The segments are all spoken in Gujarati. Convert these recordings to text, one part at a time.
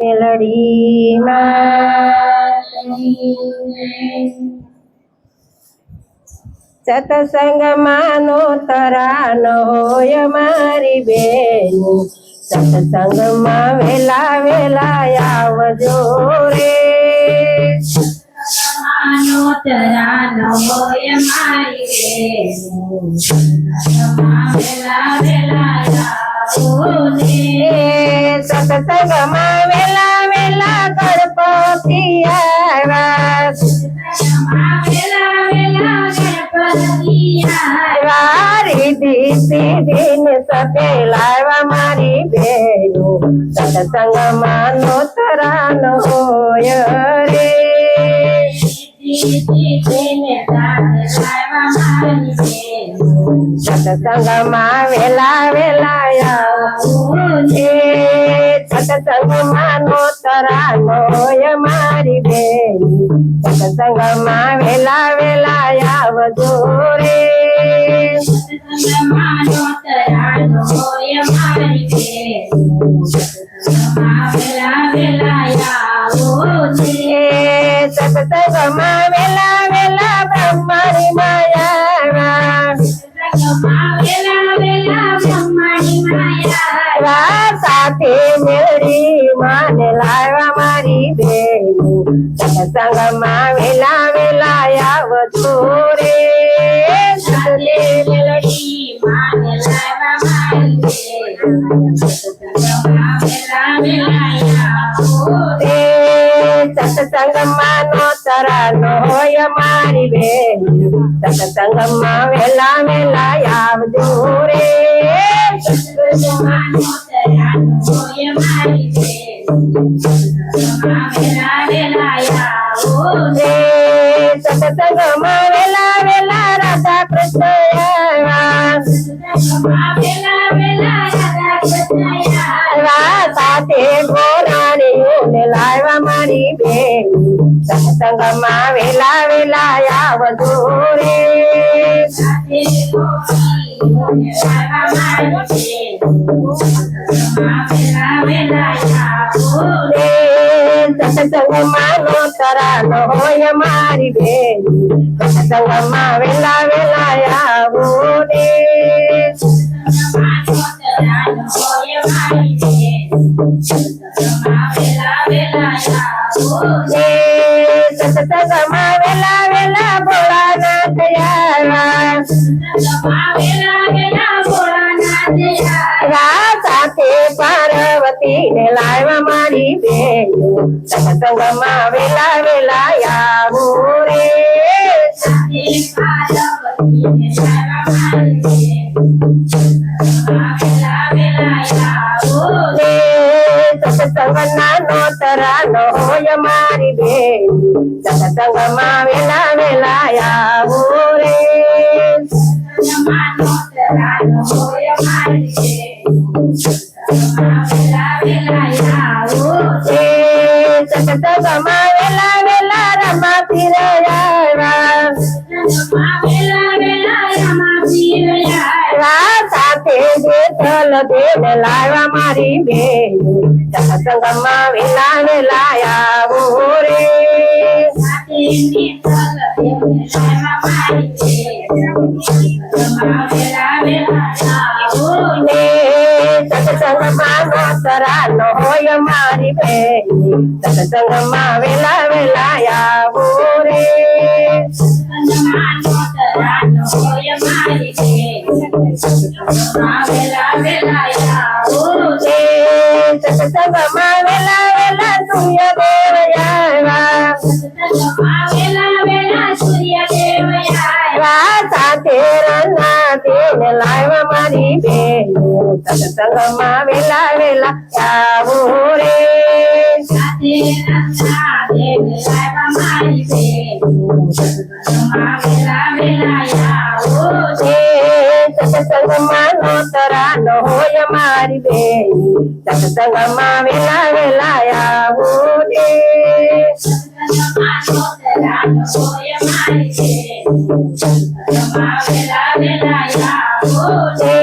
મેલડી સત્સંગમાં નો તરાનો હોય મારી બેન, સત્સંગમાં વેલા વેલા આવજો રે. તરાનો હોય મારી બેન, વેલા વેલા સત્સંગમાં વેલા વેલા ગણપતિ આવ્યા, રીધી સીધી સતે લાવ્યા મારી બેનો, સત્સંગમાં નો તરાનો હોય રે. સત્સંગમાં વેલા વેલા સત્સંગમાં નો તરાનો હોય મારી બેન, સત્સંગમાં વેલા વેલા આવજો રે. સત્સંગમાં નો તરાનો હોય મારી બેન, સત્સંગમાં વેલા વેલા આવો છે. સત્સંગમાં વેલા વેલા બ્રહ્માની માયા, સાથે મેળી માને લાવ્યા મારી બેન, સત્સંગમાં વેલા વેલા આવજો રે. મેલડી માને લાવ્યા મારી બેન, સત્સંગમાં વેલા વેલા આવો રે. સત્સંગમાં નો તરાનો હોય મારી બેન, સત્સંગમાં વેલા વેલા આવજો રે. સત્સંગમાં નો તરાનો હોય મારી બેન, સત્સંગમાં વેલા વેલા આવો રે. સત્સંગમાં વેલા વેલા રાધા કૃષ્ણ આવ્યા, સત્સંગમાં વેલા વેલા રાધા કૃષ્ણ આવ્યા. સાથે ગોરાણીઓને લાવ્યા મારી બેન, સત્સંગમાં વેલા વેલા આવજો રે. સાથે ગોપીઓને લાવ્યા મારી બેન, સત્સંગમાં વેલા વેલા આવો રે. સત્સંગમાં નો તરાનો હોય મારી બેન, સત્સંગમાં વેલા વેલા આવો રે. સત્સંગમાં નો તરાનો હોય મારી બેન, સત્સંગમાં વેલા વેલા આવો રે. સત્સંગમાં વેલા વેલા ભોળાનાથ આવ્યા, સત્સંગમાં વેલા વેલા ભોળાનાથ આવ્યા. સાથે પાર્વતી ને લાવ્યા મારી બેન, સત્સંગમાં વેલા વેલા આવો રે. સાથે પાર્વતીને લાવ્યા મારી બેન, સત્સંગમાં વેલા વેલા આવો રે. સત્સંગના નો તરાનો હોય મારી બેન, સત્સંગમાં વેલા વેલા આવો રે. સત્સંગમાં નો તરાનો હોય મારી બેન, સત્સંગમાં વેલા વેલા આવો રે. સત્સંગમાં વેલા વેલા રમા ફિરાયા, સત્સંગમાં વેલા વેલા રમા ફિરાયા. સાથે જેઠલ દેવ લાવ્યા મારી બેન, સત્સંગમાં વેલા વેલા આવો રે. સાથે જેઠલ દેવને લાવ્યા મારી બેન, સત્સંગમાં વેલા વેલા આવો રે. સત્સંગમાં નો તરાનો હોય મારી બેન, સત્સંગમાં વેલા વેલા આવો રે. સત્સંગમાં નો તરાનો હોય મારી બેન, સત્સંગમાં વેલા વેલા આવો રે. સત્સંગમાં વેલા વેલા સૂર્યદેવ આવ્યા, સત્સંગમાં વેલા વેલા સૂર્યદેવ આવ્યા. સાથે રંગના દેવ લાવ્યા મારી બેન, સત્સંગમાં વેલા વેલા આવો રે. સાથે રંગના દેવ લાવ્યા મારી બેન, સત્સંગમાં વેલા વેલા આવો રે. સત્સંગમાં નો તરાનો હોય મારી બેન, સત્સંગમાં વેલા વેલા આવો રે. સત્સંગમાં નો તરાનો હોય મારી બેન, સત્સંગમાં વેલા વેલા આવો રે.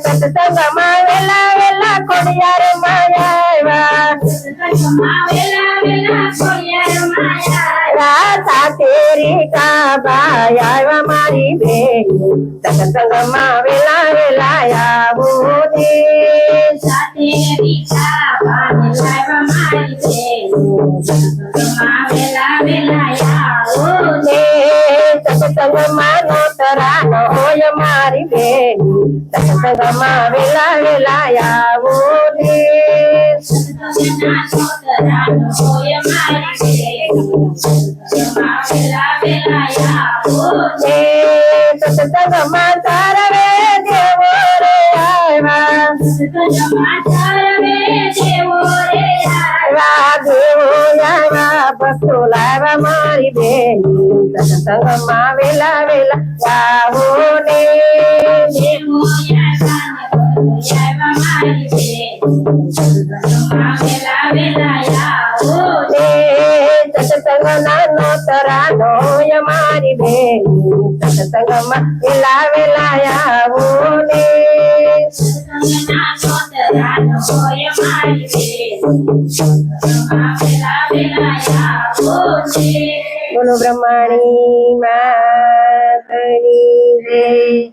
સત્સંગમાં વેલા વેલા ખોડિયાર માયા આવ્યા, સત્સંગમાં વેલા વેલા ખોડિયાર માયા રાધા તેરી કાબા આવ્યા મારી બેન સત્સંગમાં વેલા વેલા આવું ને સાથે રીતા બાને લાવ્યા મારી બેન સત્સંગમાં વેલા વેલા આવો ને સત્સંગમાં નો તરાનો હોય મારી બેન સત્સંગમાં વેલા વેલા આવું ને સત્સંગના છોકરાનો હોય મારી બેન સત્સંગમાં વેલા વેલા આવો ને સત્સંગમાં તારવે દેવો રે આવ્યા સત્સંગમાં ચારવે દેવો રે આવ્યા દેવો આવ્યા ભક્તો લાવ્યા મારી બેન સત્સંગમાં વેલા વેલા આવો ને દેવો યાવા મારી બેન સત્સંગમાં વેલા વેલા આવો ને સત્સંગના નો તરાનો હોય મારી બેન સત્સંગમાં વેલા વેલા આવો ને સત્સંગના છોકરાનો હોય મારી બેન સત્સંગમાં વેલા વેલા આવો છે બોલો બ્રહ્માણી માતની જય